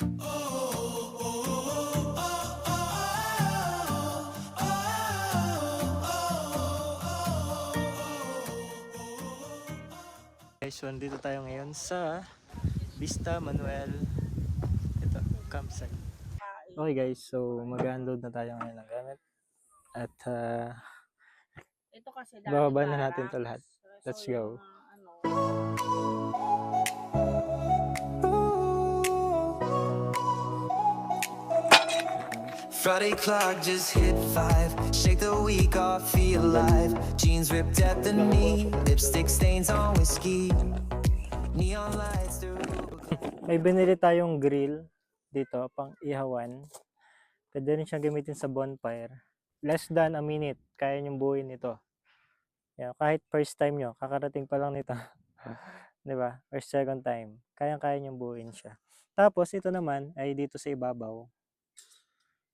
Guys, so nandito tayo ngayon sa Vista Manuel campsite. Okay guys, so mag-unload na tayo ngayon ng gamit at ito kasi bababa na natin ito lahat. Let's go. Friday clock just hit 5. Shake the week off, feel alive. Jeans ripped at the knee. Lipstick stains on whiskey. Neon lights through. May binili tayong grill dito pang ihawan. Pwede rin siyang gamitin sa bonfire. Less than a minute, kaya niyong buuin ito. Yeah, kahit first time nyo, kakarating pa lang nito. 'Di ba? Or second time, kaya niyong buuin siya. Tapos ito naman ay dito sa ibabaw.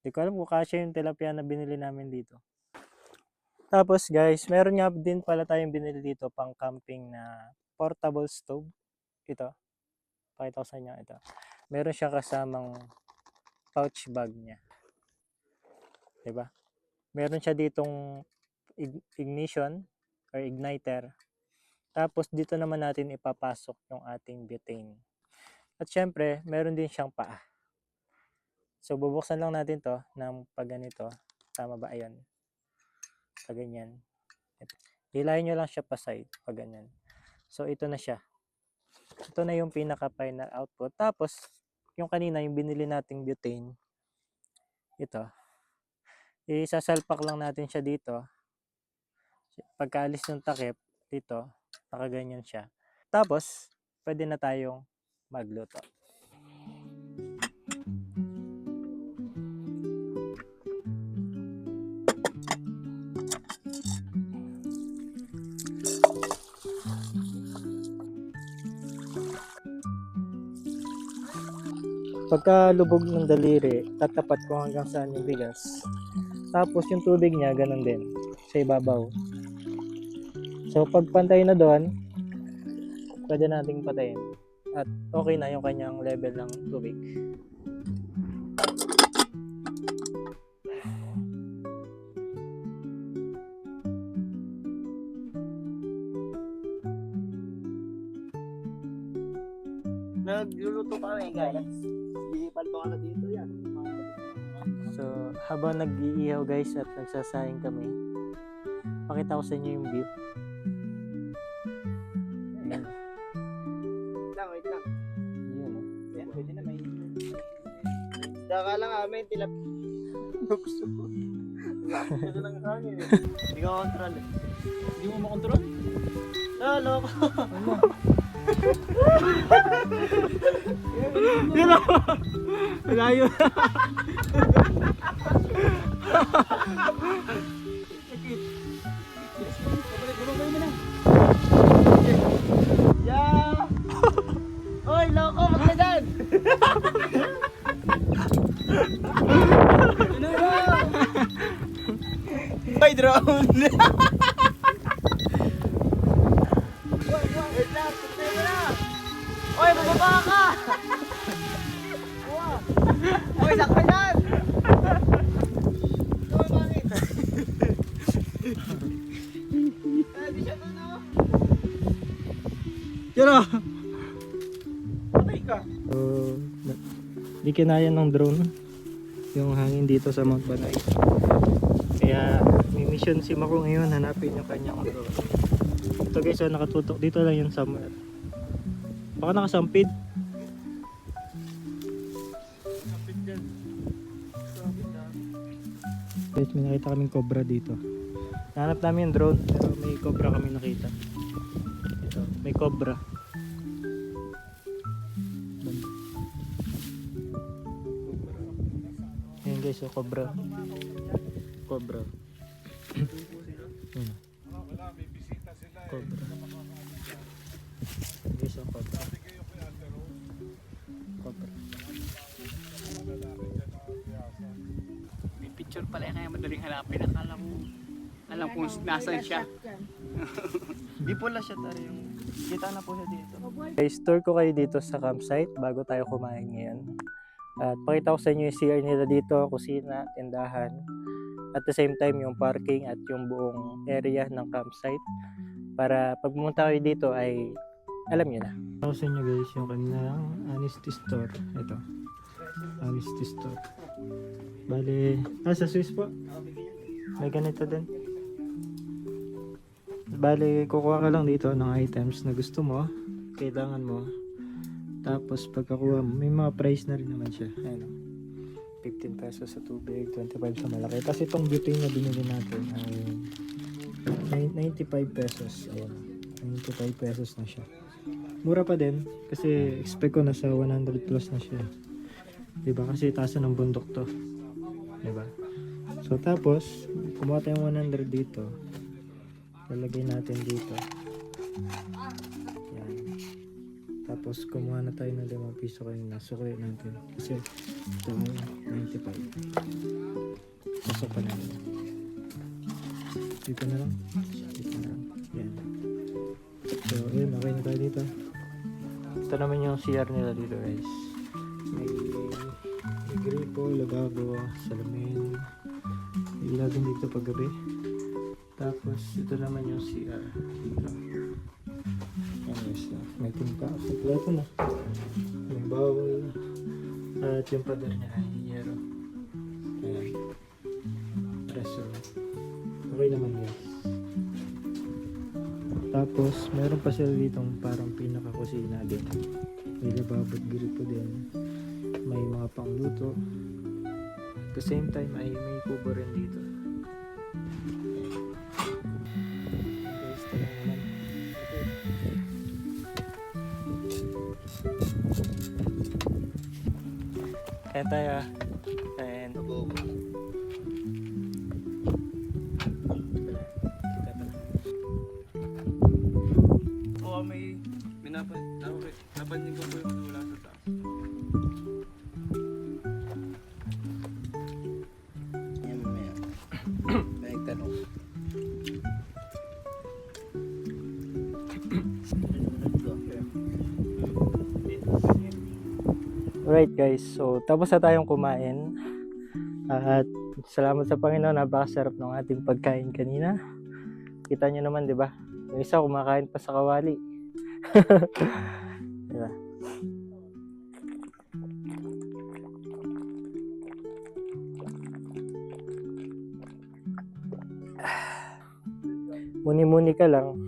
Hindi ko alam kung kasya yung tilapia na binili namin dito. Tapos guys, meron nga din pala tayong binili dito pang camping na portable stove. Ito. Pakita ko sa inyo ito. Meron siya kasamang pouch bag niya. 'Di ba? Meron siya ditong ignition or igniter. Tapos dito naman natin ipapasok yung ating butane. At syempre, meron din siyang paa. So bubuksan lang natin 'to ng pag ganito. Tama ba? Ayun. Pag ganyan. Hilahin nyo lang siya pa side pag ganyan. So ito na siya. Ito na yung pinaka final output. Tapos yung kanina yung binili nating butane. Ito. Isasalpak lang natin siya dito. Pagkaalis ng takip dito, nakaganyan siya. Tapos pwede na tayong magluto. Pagka lubog ng daliri, tatapat ko hanggang saan yung bigas. Tapos yung tubig niya, ganun din, sa ibabaw. So pag pantay na doon, pwede nating patayin. At okay na yung kanyang level ng tubig. Nagluluto kami guys. Ipalto ka na dito yan. So habang nag-iihaw guys at nagsasayang kami, pakita ko sa inyo yung view. Ayan. Wait lang. Ayan, oh. Yan, pwede na may... Daka lang amin, tilap... Gusto ko. Gusto ng hangin eh. Hindi ko control eh. Hindi mo makontrol? Ah, loko. Ano? Yun o! Malayo! Bumabay mo na. Yeah! Oy, loko! Magladan! Ano ba? Ay, drone! Wait lang! Tuntay mo na! Oy, bababa ka! Oy, sakto yan! Oy, bakit? Di siya doon, no? Yun o! Patay ka! So, di kinaya ng drone yung hangin dito sa Mount Banay. Kaya may mission si Mako ngayon, hanapin yung kanyang drone. Ito guys, so nakatutok dito lang yung somewhere. Baka nakasampid. Guys, may nakita kaming cobra dito. Nahanap namin yung drone pero may cobra kami nakita. Ito, may cobra. Ayan guys, so cobra. Cobra. Ayan. Cobra. Guys, so cobra. Cobra. May picture pala kaya madaling hanapin. Alam kung nasan siya. Di pula siya tayo yung... Kita na po siya dito. Guys, tour ko kayo dito sa campsite bago tayo kumain ngayon. At pakita ko sa inyo yung CR nila dito, kusina, tindahan. At the same time yung parking at yung buong area ng campsite. Para pag pumunta kayo dito ay alam nyo na. Ako sa inyo guys yung kanilang honesty store. Ito. Honesty store. Bale, sa Swiss po. May ganito din. Bale, kukuha ka lang dito ng items na gusto mo, kailangan mo. Tapos pagkakuha mo, may mga price na rin naman siya. Ayun. 15 pesos sa tubig, 25 sa malaki. Tapos itong butane na binili natin ay 95 pesos. Ayun. 95 pesos na siya. Mura pa din kasi expect ko nasa 100 plus na siya. Diba? Kasi taas na ng bundok to. Diba? So tapos, kumuha tayong 100 dito. Lalagay natin dito. Yan. Tapos kumuha na tayo ng 5 piso kanina. Sukli natin. Kasi ito ay 95. Pasok pa natin. Dito na lang. Dito na lang. Yan. So, ayun. Okay na tayo dito. Ito naman yung CR nila dito guys. May gripo, lababo, salamin. Ilaw din dito pag gabi. Tapos ito naman yung CR dito. Yan guys. May timpa. Kompleto na. May bowl. At yung pader niya ay yero. Ayan. Reso. Okay naman guys. Tapos meron pa sila ditong parang pinaka-kusina din. May lababo at gripo din. May mga pangluto. At the same time ay may kubo rin dito. Guys, tara naman. Kaya tayo. And kita pa na. Oo, may napansin ko po yung wala sa taas. Yan mamaya. May tanong. Alright guys, so tapos na tayong kumain. At salamat sa Panginoon, napakasarap ng ating pagkain kanina. Kita nyo naman, di ba? Yung isa kumakain pa sa kawali. Di ba? Muni-muni ka lang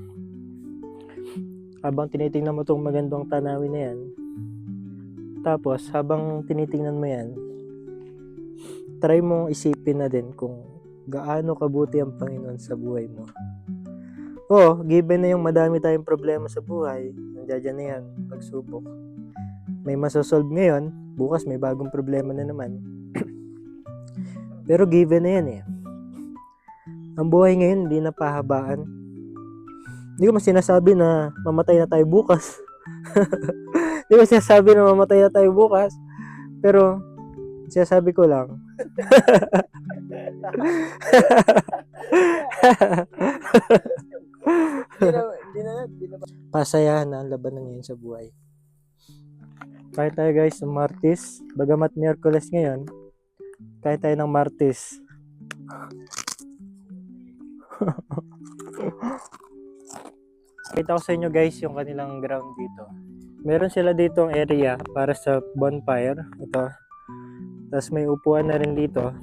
habang tinitingnan mo tong magandang tanawin na yan. Tapos habang tinitingnan mo yan, try mong isipin na din kung gaano kabuti ang Panginoon sa buhay mo. Oo, given na yung madami tayong problema sa buhay, nandiyan na yan, pagsubok. May masosolve ngayon, bukas may bagong problema na naman. Pero given na yan eh. Ang buhay ngayon hindi na pahabaan. Hindi ko sinasabi na mamatay na tayo bukas. Hindi ko sinasabi na mamatay na tayo bukas. Pero sinasabi ko lang. Pasayahan na ang labanan ngayon sa buhay. Kahit tayo guys ng Martes, bagamat Miyerkules ngayon, kahit tayo ng Martes. Kita ko sa inyo guys yung kanilang ground dito. Meron sila ditong area para sa bonfire. Ito. Tapos may upuan na rin dito.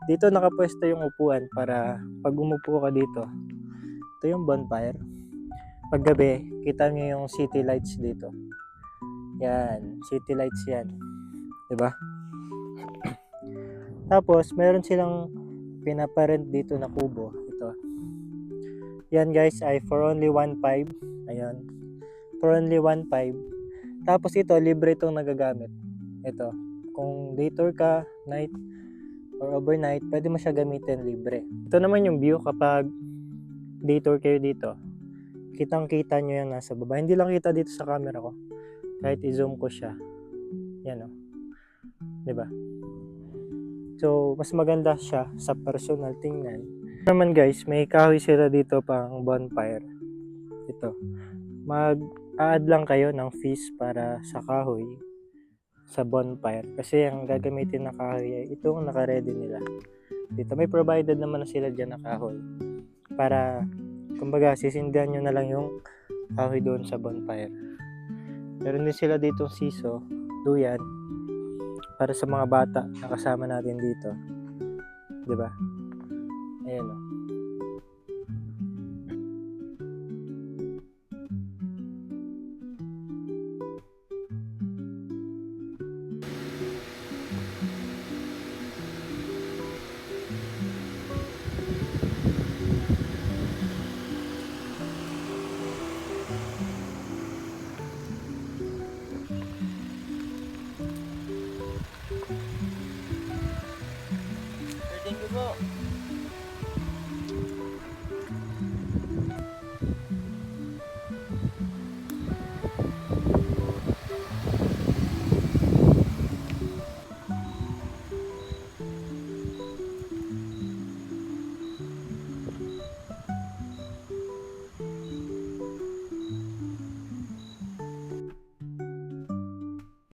Dito nakapwesto yung upuan para pag umupo ka dito. Ito yung bonfire. Pag gabi, kita nyo yung city lights dito. Yan. City lights yan. Diba? Tapos, meron silang pinaparent dito na kubo. Ito. Yan guys ay for only 1.5. Ayan. For only 1.5. Tapos ito, libre itong nagagamit. Ito. Kung day tour ka, night, or overnight, pwede mo siya gamitin libre. Ito naman yung view kapag day tour kayo dito. Kitang-kita nyo yung nasa baba. Hindi lang kita dito sa camera ko. Kahit i-zoom ko siya. Yan o. Diba? So, mas maganda siya sa personal tingnan. Naman guys, may kahoy sila dito pang bonfire. Ito. Mag-add lang kayo ng fees para sa kahoy. sa bonfire. Kasi ang gagamitin na kahoy ay itong naka-ready nila. Dito may provided naman na sila dyan na kahoy. Para, kumbaga, sisindihan nyo na lang yung kahoy doon sa bonfire. Meron din sila dito siso, duyan, para sa mga bata na kasama natin dito. 'Di ba? Ayan o.